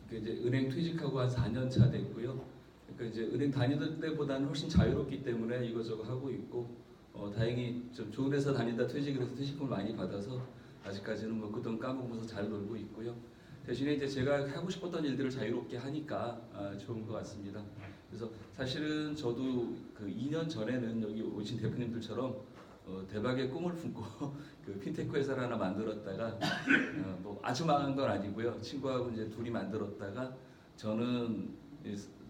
그러니까 이제 은행 퇴직하고 한 4년 차 됐고요. 그러니까 이제 은행 다니던 때보다는 훨씬 자유롭기 때문에 이거저거 하고 있고 다행히 좀 좋은 회사 다니다 퇴직을 해서 퇴직금을 많이 받아서 아직까지는 뭐 그 돈 까먹으면서 잘 놀고 있고요. 대신에 이제 제가 하고 싶었던 일들을 자유롭게 하니까 좋은 것 같습니다. 그래서 사실은 저도 그 2년 전에는 여기 오신 대표님들처럼 대박의 꿈을 품고 그 핀테크 회사를 하나 만들었다가 뭐 아주 망한 건 아니고요. 친구하고 이제 둘이 만들었다가 저는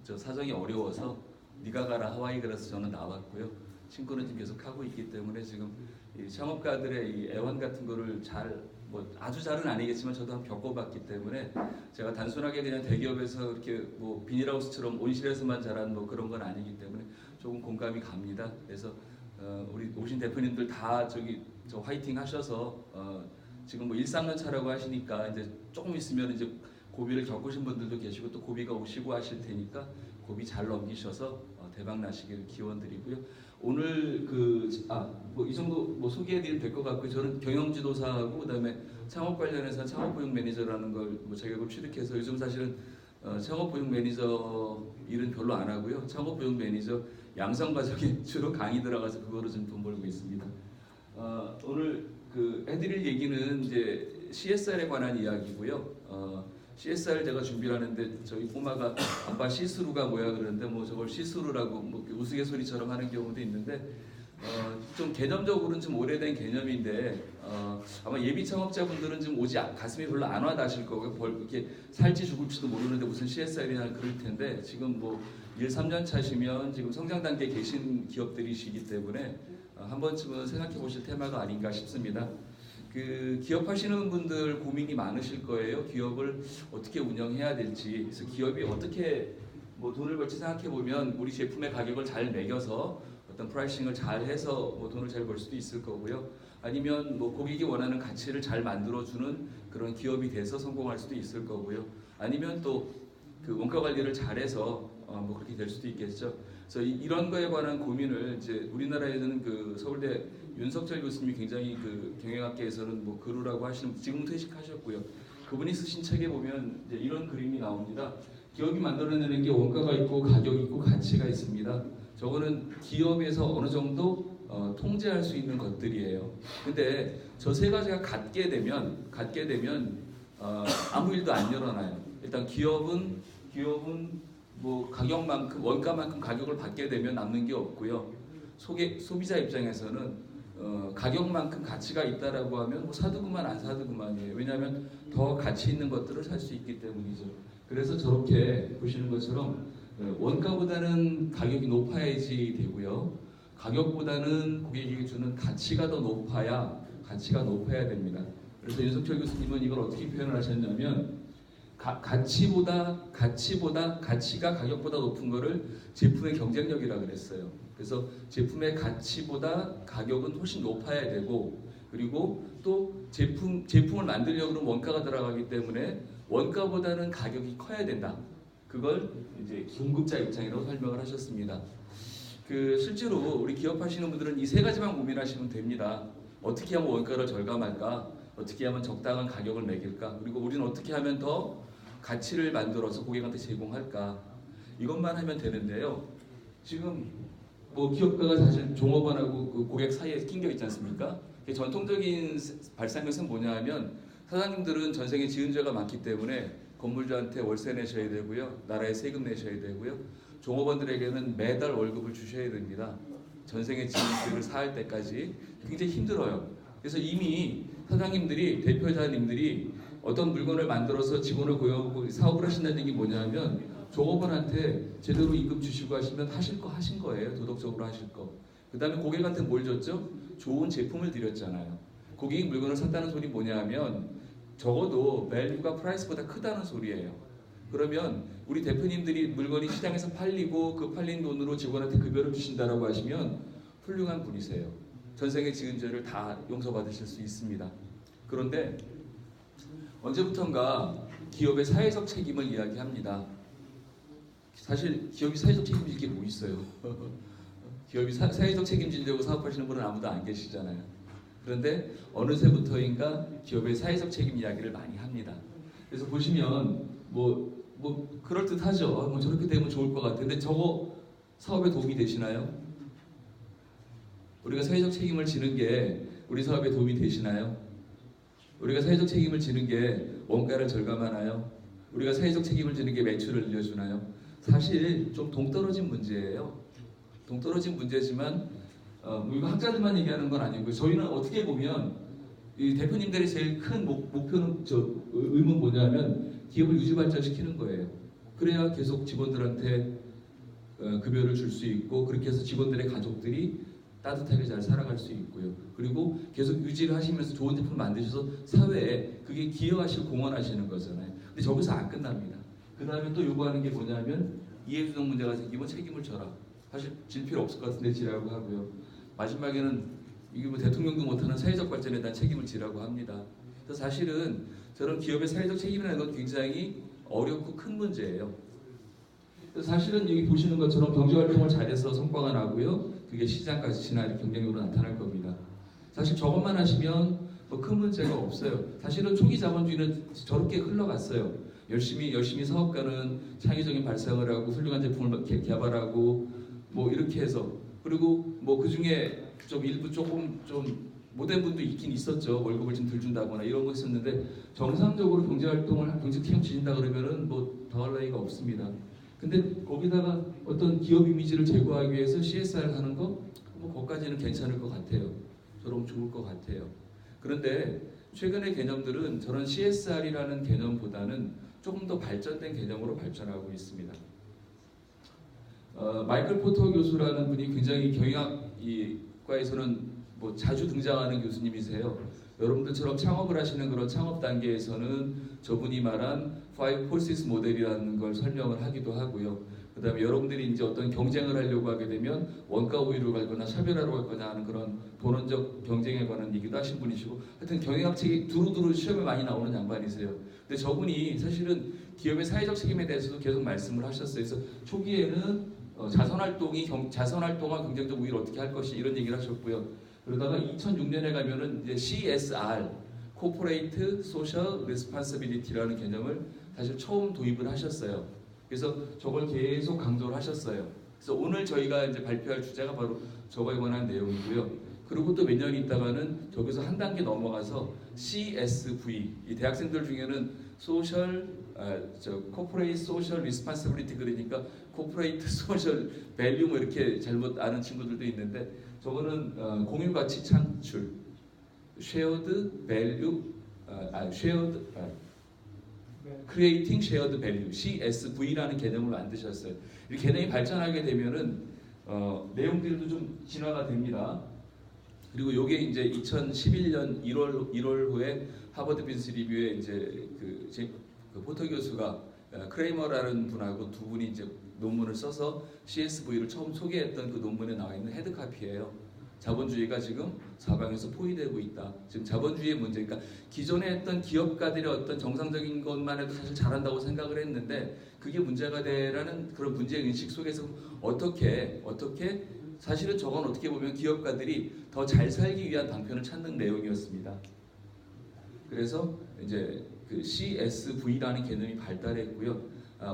저 사정이 어려워서 네가 가라 하와이 그래서 저는 나왔고요. 친구는 지금 계속 하고 있기 때문에 지금 이 창업가들의 이 애환 같은 거를 뭐 아주 잘은 아니겠지만 저도 한번 겪어봤기 때문에 제가 단순하게 그냥 대기업에서 이렇게 뭐 비닐하우스처럼 온실에서만 자란 뭐 그런 건 아니기 때문에 조금 공감이 갑니다. 그래서 우리 오신 대표님들 다 저 화이팅 하셔서 지금 뭐 1, 3년 차라고 하시니까 이제 조금 있으면 이제 고비를 겪으신 분들도 계시고 또 고비가 오시고 하실 테니까 고비 잘 넘기셔서 대박 나시길 기원드리고요. 오늘 뭐 이 정도 뭐 소개해드리면 될 것 같고요. 저는 경영지도사하고 그다음에 창업 관련해서 창업보육 매니저라는 걸 뭐 자격을 취득해서 요즘 사실은 창업보육 매니저 일은 별로 안 하고요. 창업보육 매니저 양성 과정에 주로 강의 들어가서 그거로 좀 돈 벌고 있습니다. 오늘 그 해드릴 얘기는 이제 CSR에 관한 이야기고요. CSR 제가 준비를 하는데 저희 꼬마가 아빠 시스루가 뭐야 그러는데 뭐 저걸 시스루라고 뭐 우스갯소리처럼 하는 경우도 있는데 좀 개념적으로는 좀 오래된 개념인데 아마 예비 창업자분들은 좀 가슴이 별로 안 와닿으실 거고요. 이렇게 살지 죽을지도 모르는데 무슨 CSR이나 그럴 텐데 지금 뭐 1, 3년 차시면 지금 성장 단계에 계신 기업들이시기 때문에 한 번쯤은 생각해 보실 테마가 아닌가 싶습니다. 그 기업하시는 분들 고민이 많으실 거예요. 기업을 어떻게 운영해야 될지. 그래서 기업이 어떻게 뭐 돈을 벌지 생각해 보면 우리 제품의 가격을 잘 매겨서 어떤 프라이싱을 잘 해서 뭐 돈을 잘 벌 수도 있을 거고요. 아니면 뭐 고객이 원하는 가치를 잘 만들어주는 그런 기업이 돼서 성공할 수도 있을 거고요. 아니면 또 그 원가 관리를 잘해서 뭐 그렇게 될 수도 있겠죠. 그래서 이런 거에 관한 고민을 이제 우리나라에서는 그 서울대 윤석철 교수님이 굉장히 그 경영학계에서는 뭐 그루라고 하시는 지금 퇴직하셨고요. 그분이 쓰신 책에 보면 이제 이런 그림이 나옵니다. 기업이 만들어내는 게 원가가 있고 가격이 있고 가치가 있습니다. 저거는 기업에서 어느 정도 통제할 수 있는 것들이에요. 근데 저 세 가지가 같게 되면 아무 일도 안 일어나요. 일단 기업은 뭐 가격만큼 원가만큼 가격을 받게 되면 남는 게 없고요. 소비자 입장에서는 가격만큼 가치가 있다라고 하면 뭐 사도 그만 안 사도 그만이에요. 왜냐하면 더 가치 있는 것들을 살 수 있기 때문이죠. 그래서 저렇게 보시는 것처럼 원가보다는 가격이 높아야지 되고요. 가격보다는 고객에게 주는 가치가 더 높아야 됩니다. 그래서 윤석철 교수님은 이걸 어떻게 표현을 하셨냐면 가치가 가격보다 높은 거를 제품의 경쟁력이라고 그랬어요. 그래서 제품의 가치보다 가격은 훨씬 높아야 되고 그리고 또 제품을 만들려고 하면 원가가 들어가기 때문에 원가보다는 가격이 커야 된다. 그걸 이제 공급자 입장이라고 설명을 하셨습니다. 실제로 우리 기업하시는 분들은 이 세 가지만 고민하시면 됩니다. 어떻게 하면 원가를 절감할까? 어떻게 하면 적당한 가격을 매길까? 그리고 우리는 어떻게 하면 더 가치를 만들어서 고객한테 제공할까? 이것만 하면 되는데요. 지금 뭐 기업가가 사실 종업원하고 그 고객 사이에 낑겨 있지 않습니까? 전통적인 발상에서는 뭐냐 하면 사장님들은 전생에 지은 죄가 많기 때문에 건물주한테 월세 내셔야 되고요. 나라에 세금 내셔야 되고요. 종업원들에게는 매달 월급을 주셔야 됩니다. 전생에 지은 죄를 사할 때까지 굉장히 힘들어요. 그래서 이미 사장님들이 대표자님들이 어떤 물건을 만들어서 직원을 고용하고 사업을 하신다는 얘기 뭐냐면 종업원한테 제대로 임금 주시고 하시면 하실 거 하신 거예요. 도덕적으로 하실 거. 그 다음에 고객한테 뭘 줬죠? 좋은 제품을 드렸잖아요. 고객이 물건을 샀다는 소리 뭐냐면 적어도 밸류가 프라이스보다 크다는 소리예요. 그러면 우리 대표님들이 물건이 시장에서 팔리고 그 팔린 돈으로 직원한테 급여를 주신다라고 하시면 훌륭한 분이세요. 전생에 지은 죄를 다 용서받으실 수 있습니다. 그런데 언제부턴가 기업의 사회적 책임을 이야기합니다. 사실 기업이 사회적 책임질 게 뭐 있어요? 기업이 사회적 책임지려고 사업하시는 분은 아무도 안 계시잖아요. 그런데 어느새부터인가 기업의 사회적 책임 이야기를 많이 합니다. 그래서 보시면 뭐 뭐 그럴 듯하죠. 뭐 저렇게 되면 좋을 것 같아요. 근데 저거 사업에 도움이 되시나요? 우리가 사회적 책임을 지는 게 우리 사업에 도움이 되시나요? 우리가 사회적 책임을 지는 게 원가를 절감하나요? 우리가 사회적 책임을 지는 게 매출을 늘려주나요? 사실 좀 동떨어진 문제예요. 동떨어진 문제지만 뭐 이거 학자들만 얘기하는 건 아니고 저희는 어떻게 보면 이 대표님들의 제일 큰 목표는 의문 뭐냐면 기업을 유지 발전시키는 거예요. 그래야 계속 직원들한테 급여를 줄 수 있고 그렇게 해서 직원들의 가족들이 따뜻하게 잘 살아갈 수 있고요. 그리고 계속 유지를 하시면서 좋은 제품 만드셔서 사회에 그게 기여하시고 공헌하시는 거잖아요. 근데 저기서 안 끝납니다. 그 다음에 또 요구하는 게 뭐냐면 이해주동 문제가 생기면 책임을 져라. 사실 질 필요 없을 것 같은데 지라고 하고요. 마지막에는 이게 뭐 대통령도 못하는 사회적 발전에 대한 책임을 지라고 합니다. 그래서 사실은 저런 기업의 사회적 책임이라는 건 굉장히 어렵고 큰 문제예요. 사실은 여기 보시는 것처럼 경제활동을 잘해서 성과가 나고요. 그게 시장 가치나 경쟁력으로 나타날 겁니다. 사실 저것만 하시면 뭐 큰 문제가 없어요. 사실은 초기 자본주의는 저렇게 흘러갔어요. 열심히 사업가는 창의적인 발상을 하고 훌륭한 제품을 개발하고 뭐 이렇게 해서 그리고 뭐 그 중에 좀 일부 조금 좀 못된 분도 있긴 있었죠. 월급을 좀 덜 준다거나 이런 거 있었는데 정상적으로 경제활동을 경제팀 지진다 그러면은 뭐 더할 나위가 없습니다. 근데 거기다가 어떤 기업 이미지를 제고하기 위해서 CSR 하는 거 뭐 거기까지는 괜찮을 것 같아요. 저럼 좋을 것 같아요. 그런데 최근의 개념들은 저런 CSR이라는 개념보다는 조금 더 발전된 개념으로 발전하고 있습니다. 마이클 포터 교수라는 분이 굉장히 경영학과에서는 뭐 자주 등장하는 교수님이세요. 여러분들처럼 창업을 하시는 그런 창업 단계에서는 저분이 말한 Five Forces 모델이라는 걸 설명을 하기도 하고요. 그 다음에 여러분들이 이제 어떤 경쟁을 하려고 하게 되면 원가 우위로 갈 거나 차별화로 갈 거나 하는 그런 본원적 경쟁에 관한 얘기도 하신 분이시고 하여튼 경영학 책이 두루두루 시험에 많이 나오는 양반이세요. 근데 저분이 사실은 기업의 사회적 책임에 대해서도 계속 말씀을 하셨어요. 그래서 초기에는 자선활동과 경쟁적 우위를 어떻게 할 것이 이런 얘기를 하셨고요. 그러다가 2006년에 가면은 이제 CSR, Corporate Social Responsibility라는 개념을 사실 처음 도입을 하셨어요. 그래서 저걸 계속 강조를 하셨어요. 그래서 오늘 저희가 이제 발표할 주제가 바로 저거에 관한 내용이고요. 그리고 또 몇 년 있다가는 저기서 한 단계 넘어가서 CSV, 이 대학생들 중에는 Corporate Social Responsibility 그러니까 Corporate Social Value 뭐 이렇게 잘못 아는 친구들도 있는데 저거는 공유 가치 창출, Shared Value, Creating Shared Value (CSV라는) 개념을 만드셨어요. 이 개념이 발전하게 되면은 내용들도 좀 진화가 됩니다. 그리고 이게 이제 2011년 1월 후에 하버드 비즈니스 리뷰에 이제 그 포터 교수가 크레이머라는 분하고 두 분이 이제 논문을 써서 CSV를 처음 소개했던 그 논문에 나와 있는 헤드카피예요. 자본주의가 지금 사방에서 포위되고 있다. 지금 자본주의의 문제, 그러니까 기존에 했던 기업가들의 어떤 정상적인 것만 해도 사실 잘한다고 생각을 했는데 그게 문제가 되라는 그런 문제 인식 속에서 어떻게 사실은 저건 어떻게 보면 기업가들이 더 잘 살기 위한 방편을 찾는 내용이었습니다. 그래서 이제 그 CSV라는 개념이 발달했고요.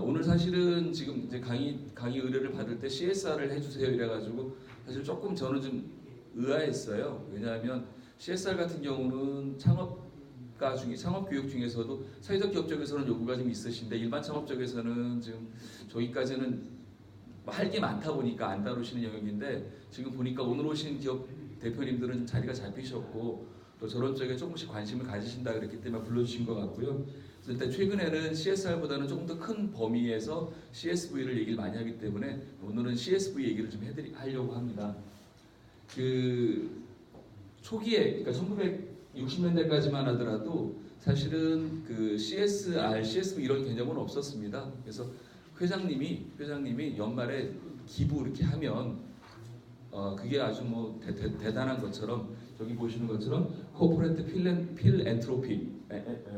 오늘 사실은 지금 이제 강의 의뢰를 받을 때 CSR을 해주세요 이래가지고 사실 조금 저는 좀 의아했어요. 왜냐하면 CSR 같은 경우는 창업 교육 중에서도 사회적 기업 쪽에서는 요구가 좀 있으신데 일반 창업 쪽에서는 지금 저기까지는 할 게 많다 보니까 안 다루시는 영역인데 지금 보니까 오늘 오신 기업 대표님들은 자리가 잡히셨고 또 저런 쪽에 조금씩 관심을 가지신다 그랬기 때문에 불러주신 것 같고요. 일단 최근에는 CSR보다는 조금 더 큰 범위에서 CSV를 얘기를 많이 하기 때문에 오늘은 CSV 얘기를 좀 하려고 합니다. 그 초기에 그러니까 1960년대까지만 하더라도 사실은 그 CSR, CSV 이런 개념은 없었습니다. 그래서 회장님이 연말에 기부 이렇게 하면 그게 아주 뭐 대단한 것처럼 저기 보시는 것처럼 코퍼레이트 필엔트로피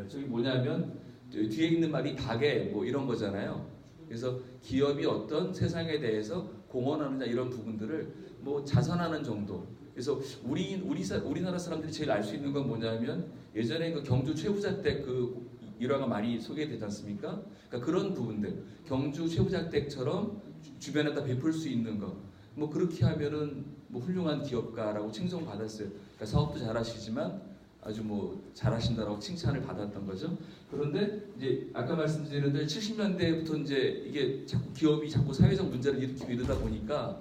저기 뭐냐면 뒤에 있는 말이 닭에 뭐 이런 거잖아요. 그래서 기업이 어떤 세상에 대해서 공헌하느냐 이런 부분들을 뭐 자선하는 정도. 그래서 우리나라 사람들이 제일 알 수 있는 건 뭐냐면 예전에 그 경주 최부자 때 그 일화가 많이 소개되지 않습니까? 그러니까 그런 부분들, 경주 최부작댁처럼 주변에다 베풀 수 있는 거, 뭐 그렇게 하면은 뭐 훌륭한 기업가라고 칭송받았어요. 그러니까 사업도 잘하시지만 아주 뭐 잘하신다라고 칭찬을 받았던 거죠. 그런데 이제 아까 말씀드린 대로 70년대부터 이제 이게 자꾸 기업이 자꾸 사회적 문제를 일으키고 이러다 보니까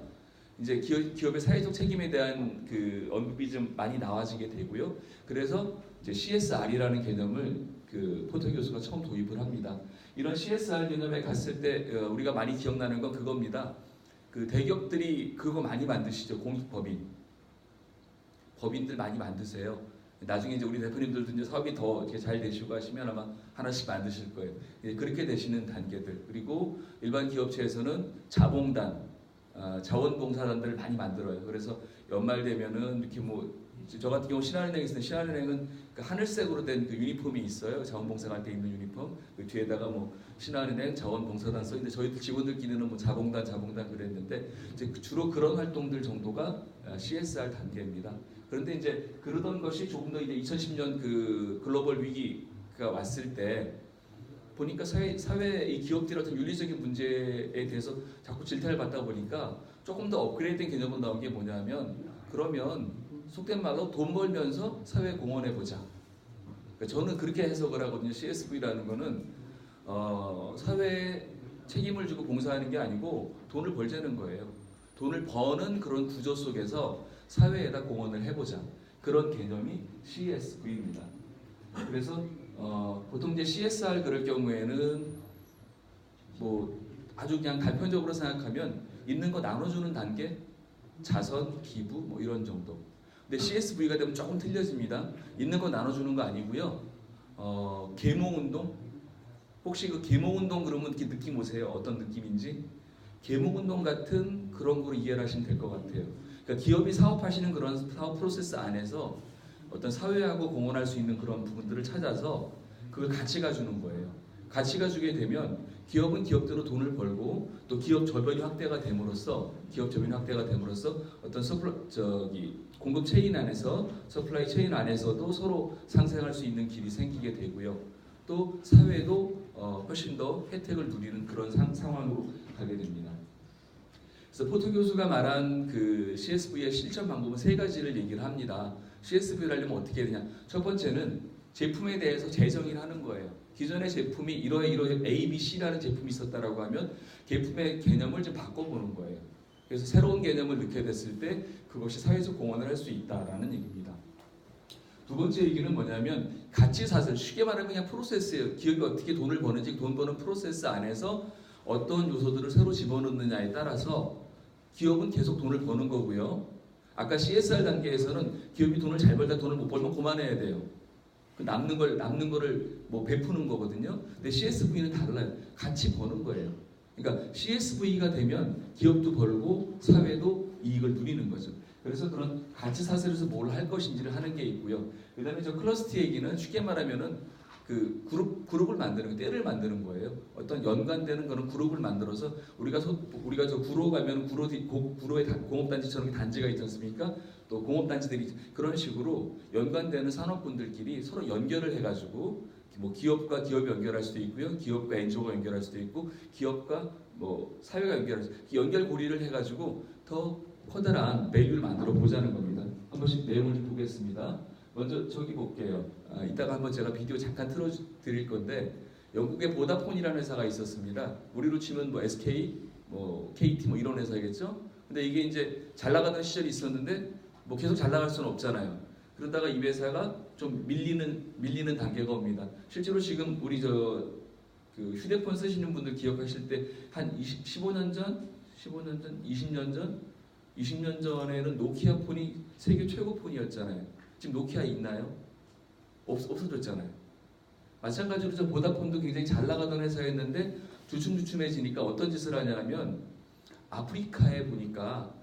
이제 기업의 사회적 책임에 대한 그 언급이 좀 많이 나와지게 되고요. 그래서 이제 CSR이라는 개념을 그 포터 교수가 처음 도입을 합니다. 이런 CSR 개념에 갔을 때 우리가 많이 기억나는 건 그겁니다. 그 대기업들이 그거 많이 만드시죠. 법인들 많이 만드세요. 나중에 이제 우리 대표님들도 이제 사업이 더 이렇게 잘 되시고 하시면 아마 하나씩 만드실 거예요. 그렇게 되시는 단계들. 그리고 일반 기업체에서는 자원봉사단들을 많이 만들어요. 그래서 연말 되면은 이렇게 뭐 저 같은 경우 신한은행에 있어요. 신한은행은 그 하늘색으로 된 그 유니폼이 있어요. 자원봉사할 때 입는 유니폼. 그 뒤에다가 뭐 신한은행 자원봉사단 써 있는데 저희들 직원들끼리는 뭐 자봉단 그랬는데 이제 주로 그런 활동들 정도가 CSR 단계입니다. 그런데 이제 그러던 것이 조금 더 이제 2010년 그 글로벌 위기가 왔을 때 보니까 사회 이 기업들의 어떤 윤리적인 문제에 대해서 자꾸 질타를 받다 보니까 조금 더 업그레이드된 개념으로 나온 게 뭐냐면 그러면 속된 말로 돈 벌면서 사회 공헌해 보자. 그러니까 저는 그렇게 해석을 하거든요. CSV라는 거는 사회에 책임을 지고 봉사하는 게 아니고 돈을 벌자는 거예요. 돈을 버는 그런 구조 속에서 사회에다 공헌을 해보자. 그런 개념이 CSV입니다. 그래서 보통 이제 CSR 그럴 경우에는 뭐 아주 그냥 단편적으로 생각하면 있는 거 나눠주는 단계, 자선, 기부 뭐 이런 정도. 근데 CSV가 되면 조금 틀려집니다. 있는 거 나눠주는 거 아니고요. 계몽운동? 혹시 그 계몽운동 그러면 이렇게 느낌 오세요? 어떤 느낌인지? 계몽운동 같은 그런 거로 이해를 하시면 될 것 같아요. 그러니까 기업이 사업하시는 그런 사업 프로세스 안에서 어떤 사회하고 공헌할 수 있는 그런 부분들을 찾아서 그걸 같이 가주는 거예요. 같이 가주게 되면 기업은 기업대로 돈을 벌고 또 기업 저변이 확대가 됨으로써 어떤 공급 체인 안에서 서플라이 체인 안에서도 서로 상생할 수 있는 길이 생기게 되고요. 또 사회도 훨씬 더 혜택을 누리는 그런 상황으로 가게 됩니다. 그래서 포터 교수가 말한 그 CSV의 실천 방법은 세 가지를 얘기를 합니다. CSV를 하려면 어떻게 해야 되냐? 첫 번째는 제품에 대해서 재정의를 하는 거예요. 기존의 제품이 이러해 A, B, C라는 제품이 있었다라고 하면 제품의 개념을 좀 바꿔보는 거예요. 그래서 새로운 개념을 넣게 됐을 때 그것이 사회적 공헌을 할 수 있다라는 얘기입니다. 두 번째 얘기는 뭐냐면 가치사슬, 쉽게 말하면 그냥 프로세스예요. 기업이 어떻게 돈을 버는지 돈 버는 프로세스 안에서 어떤 요소들을 새로 집어넣느냐에 따라서 기업은 계속 돈을 버는 거고요. 아까 CSR 단계에서는 기업이 돈을 잘 벌다 돈을 못 벌면 그만해야 돼요. 남는 거를 뭐 베푸는 거거든요. 근데 CSV는 달라요. 같이 버는 거예요. 그러니까 CSV가 되면 기업도 벌고 사회도 이익을 누리는 거죠. 그래서 그런 가치 사슬에서 뭘 할 것인지를 하는 게 있고요. 그다음에 저 클러스터 얘기는 쉽게 말하면은 그 그룹을 만드는 떼를 만드는 거예요. 어떤 연관되는 그런 그룹을 만들어서 우리가 저 구로 가면 구로의 공업단지처럼 단지가 있지 않습니까? 또 공업단지들이 그런 식으로 연관되는 산업군들끼리 서로 연결을 해가지고 뭐 기업과 기업이 연결할 수도 있고요, 기업과 NGO가 연결할 수도 있고, 기업과 뭐 사회가 연결할 수 있고, 연결 고리를 해가지고 더 커다란 밸류를 만들어 보자는 겁니다. 한 번씩 내용을 좀 보겠습니다. 먼저 저기 볼게요. 이따가 한번 제가 비디오 잠깐 틀어드릴 건데 영국의 보다폰이라는 회사가 있었습니다. 우리로 치면 뭐 SK, 뭐 KT 뭐 이런 회사겠죠. 근데 이게 이제 잘 나가던 시절이 있었는데 뭐 계속 잘 나갈 수는 없잖아요. 그러다가 이 회사가 좀 밀리는 단계가 옵니다. 실제로 지금 우리 그 휴대폰 쓰시는 분들 기억하실 때 한 15년 전, 20년 전에는 노키아 폰이 세계 최고 폰이었잖아요. 지금 노키아 있나요? 없어졌잖아요. 마찬가지로 저 보다폰도 굉장히 잘 나가던 회사였는데 주춤주춤해지니까 어떤 짓을 하냐면 아프리카에 보니까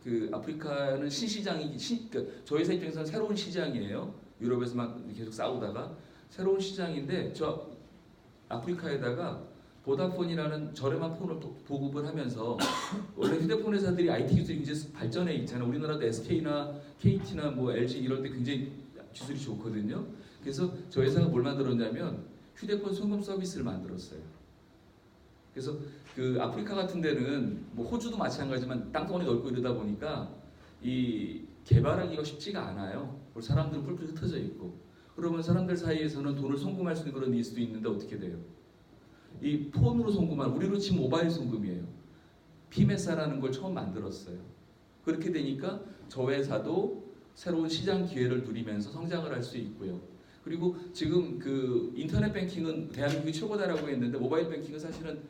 그 아프리카는 신시장이 저 회사 입장에서는 새로운 시장이에요. 유럽에서 막 계속 싸우다가 새로운 시장인데 저 아프리카에다가 보다폰이라는 저렴한 폰을 보급을 하면서 원래 휴대폰 회사들이 IT 기술이 굉장히 발전해 있잖아요. 우리나라도 SK나 KT나 뭐 LG 이럴 때 굉장히 기술이 좋거든요. 그래서 저 회사가 뭘 만들었냐면 휴대폰 송금 서비스를 만들었어요. 그래서 그 아프리카 같은 데는 뭐 호주도 마찬가지지만 땅덩어리 넓고 이러다 보니까 이 개발하기가 쉽지가 않아요. 그리고 사람들은 뿔뿔이 흩어져 있고, 그러면 사람들 사이에서는 돈을 송금할 수 있는 그런 일수도 있는데 어떻게 돼요? 이 폰으로 송금한, 우리로 치면 모바일 송금이에요. 피메사라는 걸 처음 만들었어요. 그렇게 되니까 저 회사도 새로운 시장 기회를 누리면서 성장을 할 수 있고요. 그리고 지금 그 인터넷 뱅킹은 대한민국이 최고다라고 했는데 모바일 뱅킹은 사실은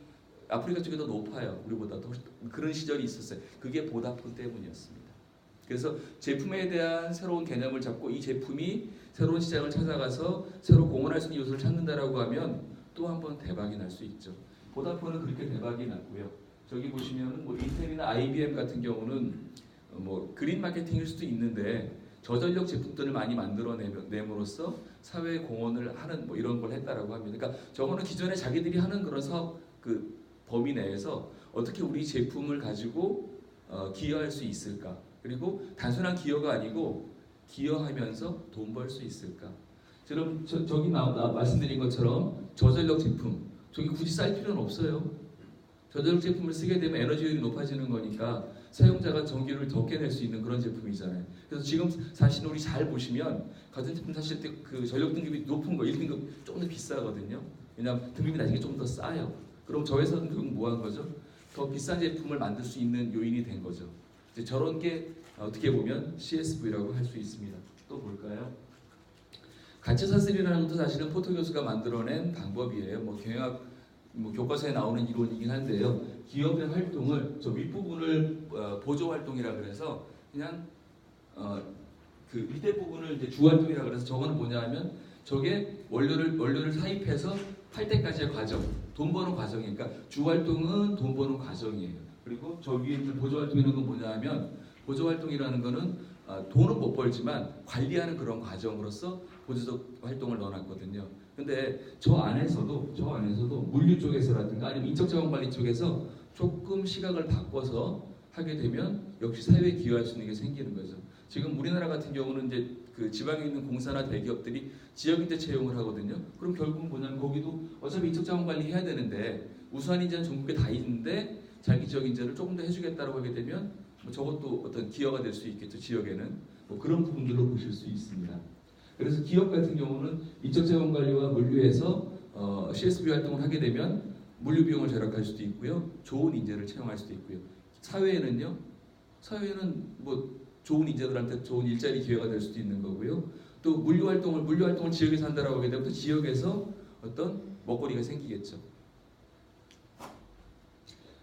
아프리카 쪽이 더 높아요. 우리보다 더 그런 시절이 있었어요. 그게 보다폰 때문이었습니다. 그래서 제품에 대한 새로운 개념을 잡고 이 제품이 새로운 시장을 찾아가서 새로 공헌할 수 있는 요소를 찾는다라고 하면 또 한 번 대박이 날 수 있죠. 보다폰은 그렇게 대박이 났고요. 저기 보시면은 뭐 인텔이나 IBM 같은 경우는 뭐 그린 마케팅일 수도 있는데 저전력 제품들을 많이 만들어내므로써 사회에 공헌을 하는 뭐 이런 걸 했다라고 합니다. 그러니까 저거는 기존에 자기들이 하는 그런 사업 그 범위 내에서 어떻게 우리 제품을 가지고 기여할 수 있을까? 그리고 단순한 기여가 아니고 기여하면서 돈 벌 수 있을까? 그럼 저기 말씀드린 것처럼 저전력 제품, 저기 굳이 쌀 필요는 없어요. 저전력 제품을 쓰게 되면 에너지율이 높아지는 거니까 사용자가 전기를 더 깨낼 수 있는 그런 제품이잖아요. 그래서 지금 사실 우리 잘 보시면 가전제품 사실 때 그 전력 등급이 높은 거 1등급 조금 더 비싸거든요. 왜냐하면 등급이 나중에 좀 더 싸요. 그럼 저 회사는 결국 뭐 한 거죠? 더 비싼 제품을 만들 수 있는 요인이 된 거죠. 이제 저런 게 어떻게 보면 CSV라고 할 수 있습니다. 또 볼까요? 가치사슬이라는 것도 사실은 포터 교수가 만들어낸 방법이에요. 뭐 경영학 뭐 교과서에 나오는 이론이긴 한데요. 기업의 활동을 저 윗부분을 보조 활동이라 그래서 그냥 그 밑에 부분을 이제 주 활동이라 그래서 저거는 뭐냐면 저게 원료를 사입해서 팔 때까지의 과정, 돈 버는 과정이니까 주 활동은 돈 버는 과정이에요. 그리고 저 위에 있는 보조 활동이라는 건 뭐냐면 보조 활동이라는 거는 돈은 못 벌지만 관리하는 그런 과정으로서 보조적 활동을 넣어놨거든요. 근데 저 안에서도 물류 쪽에서라든가 아니면 인적자원 관리 쪽에서 조금 시각을 바꿔서 하게 되면 역시 사회에 기여할 수 있는 게 생기는 거죠. 지금 우리나라 같은 경우는 이제 그 지방에 있는 공사나 대기업들이 지역인재 채용을 하거든요. 그럼 결국은 뭐냐면 거기도 어차피 인적자원 관리 해야 되는데 우수한 인재는 전국에 다 있는데 자기 지역 인재를 조금 더 해주겠다고 하게 되면 뭐 저것도 어떤 기여가 될 수 있겠죠. 지역에는 뭐 그런 부분들로 보실 수 있습니다. 그래서 기업 같은 경우는 인적자원 관리와 물류에서 CSV 활동을 하게 되면 물류 비용을 절약할 수도 있고요, 좋은 인재를 채용할 수도 있고요. 사회에는 뭐 좋은 인재들한테 좋은 일자리 기회가 될 수도 있는 거고요. 또 물류 활동을 지역에서 한다라고 하게 되면 또 지역에서 어떤 먹거리가 생기겠죠.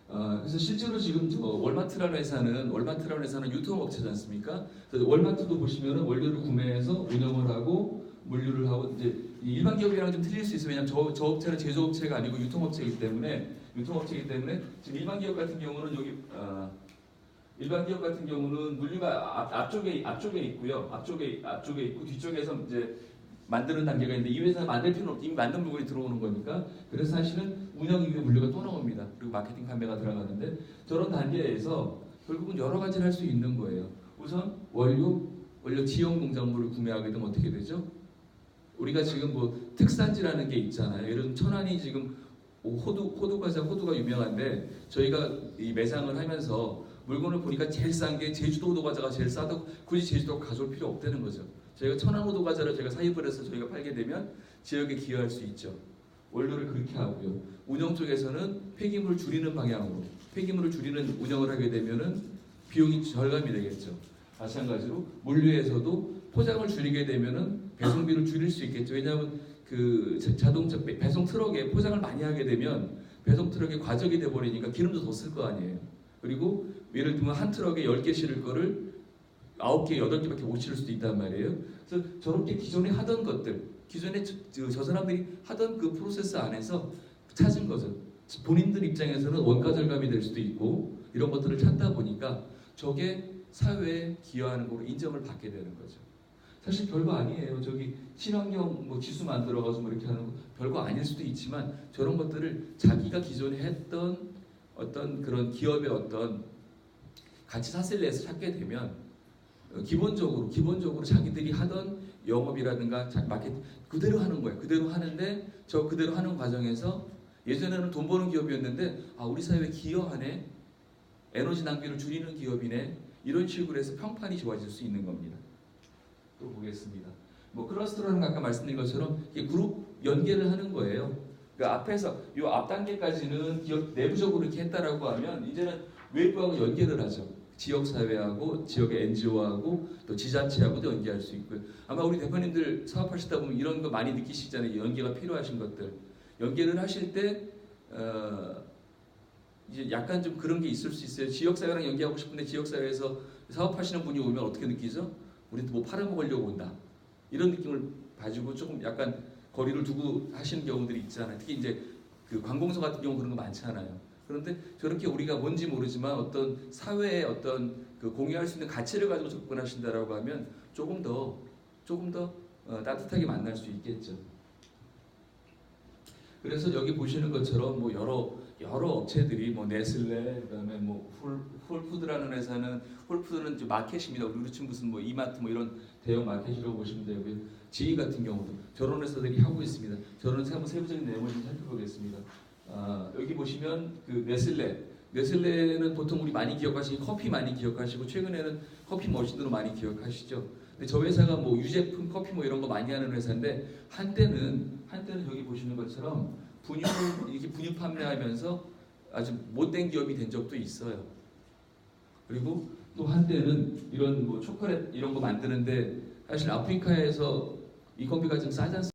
그래서 실제로 지금 월마트라는 회사는 유통업체지 않습니까? 그래서 월마트도 보시면은 원료를 구매해서 운영을 하고 물류를 하고 이제 일반 기업이랑 좀 틀릴 수 있어요. 왜냐하면 저 업체는 제조업체가 아니고 유통업체이기 때문에 지금 일반 기업 같은 경우는 여기 일반 기업 같은 경우는 물류가 앞쪽에 있고요. 앞쪽에 있고 뒤쪽에서 이제 만드는 단계가 있는데 이 회사는 만들 필요는 없고 이미 만든 물건이 들어오는 거니까 그래서 사실은 운영 이후에 물류가 또 나옵니다. 그리고 마케팅 판매가 들어가는데 저런 단계에서 결국은 여러 가지를 할 수 있는 거예요. 우선 원료 지용 농작물을 구매하게 되면 어떻게 되죠? 우리가 지금 뭐 특산지라는 게 있잖아요. 예를 들면 천안이 지금 호두가 유명한데 저희가 이 매장을 하면서 물건을 보니까 제일 싼 게 제주도 호두 과자가 제일 싸도 굳이 제주도 가져올 필요 없다는 거죠. 저희가 천안 호두 과자를 저희가 사입을 해서 저희가 팔게 되면 지역에 기여할 수 있죠. 원료를 그렇게 하고요. 운영 쪽에서는 폐기물을 줄이는 방향으로 폐기물을 줄이는 운영을 하게 되면은 비용이 절감이 되겠죠. 마찬가지로 물류에서도 포장을 줄이게 되면은 배송비를 줄일 수 있겠죠. 왜냐하면 그 자동차 배송 트럭에 포장을 많이 하게 되면 배송 트럭에 과적이 돼 버리니까 기름도 더 쓸 거 아니에요. 그리고 예를 들면 한 트럭에 10개 실을 거를 9개, 8개밖에 못 실을 수도 있단 말이에요. 그래서 저렇게 기존에 하던 것들, 기존에 저 사람들이 하던 그 프로세스 안에서 찾은 거죠. 본인들 입장에서는 원가 절감이 될 수도 있고 이런 것들을 찾다 보니까 저게 사회에 기여하는 거로 인정을 받게 되는 거죠. 사실 별거 아니에요. 저기 친환경 뭐 지수 만들어가지고 뭐 이렇게 하는 거 별거 아닐 수도 있지만 저런 것들을 자기가 기존에 했던 어떤 그런 기업의 어떤 가치 사슬 내에서 찾게 되면 기본적으로 자기들이 하던 영업이라든가 마케팅 그대로 하는 거예요. 그대로 하는데 저 그대로 하는 과정에서 예전에는 돈 버는 기업이었는데 우리 사회에 기여하네, 에너지 낭비를 줄이는 기업이네, 이런 식으로 해서 평판이 좋아질 수 있는 겁니다. 또 보겠습니다. 뭐 클러스터라는 거 아까 말씀드린 것처럼 이게 그룹 연계를 하는 거예요. 그 앞에서 이 앞 단계까지는 기업 내부적으로 이렇게 했다라고 하면 이제는 외부하고 연계를 하죠. 지역 사회하고 지역의 NGO하고 또 지자체하고도 연계할 수 있고요. 아마 우리 대표님들 사업하시다 보면 이런 거 많이 느끼시잖아요. 연계가 필요하신 것들. 연계를 하실 때 이제 약간 좀 그런 게 있을 수 있어요. 지역 사회랑 연계하고 싶은데 지역 사회에서 사업하시는 분이 오면 어떻게 느끼죠? 우리도 뭐 팔아먹으려고 온다. 이런 느낌을 가지고 조금 약간 거리를 두고 하시는 경우들이 있잖아요. 특히 이제 그 관공서 같은 경우 그런 거 많잖아요. 그런데 저렇게 우리가 뭔지 모르지만 어떤 사회의 어떤 그 공유할 수 있는 가치를 가지고 접근하신다라고 하면 조금 더 따뜻하게 만날 수 있겠죠. 그래서 여기 보시는 것처럼 뭐 여러 업체들이 뭐 네슬레, 그다음에 뭐 홀푸드라는 회사는 홀푸드는 이제 마켓입니다. 우리 치면 무슨 뭐 이마트 뭐 이런 대형 마켓이라고 보시면 되고요. 지희 같은 경우도 저런 회사들이 하고 있습니다. 저는 한번 세부적인 내용을 좀 살펴보겠습니다. 여기 보시면 그 네슬레는 보통 우리 많이 기억하시고 커피 많이 기억하시고 최근에는 커피 머신으로 많이 기억하시죠. 근데 저 회사가 뭐 유제품 커피 뭐 이런 거 많이 하는 회사인데 한때는 여기 보시는 것처럼 이렇게 분유 판매하면서 아주 못된 기업이 된 적도 있어요. 그리고 또 한때는 이런 뭐 초콜릿 이런 거 만드는데 사실 아프리카에서 이 커피가 좀 싸지 않습니까?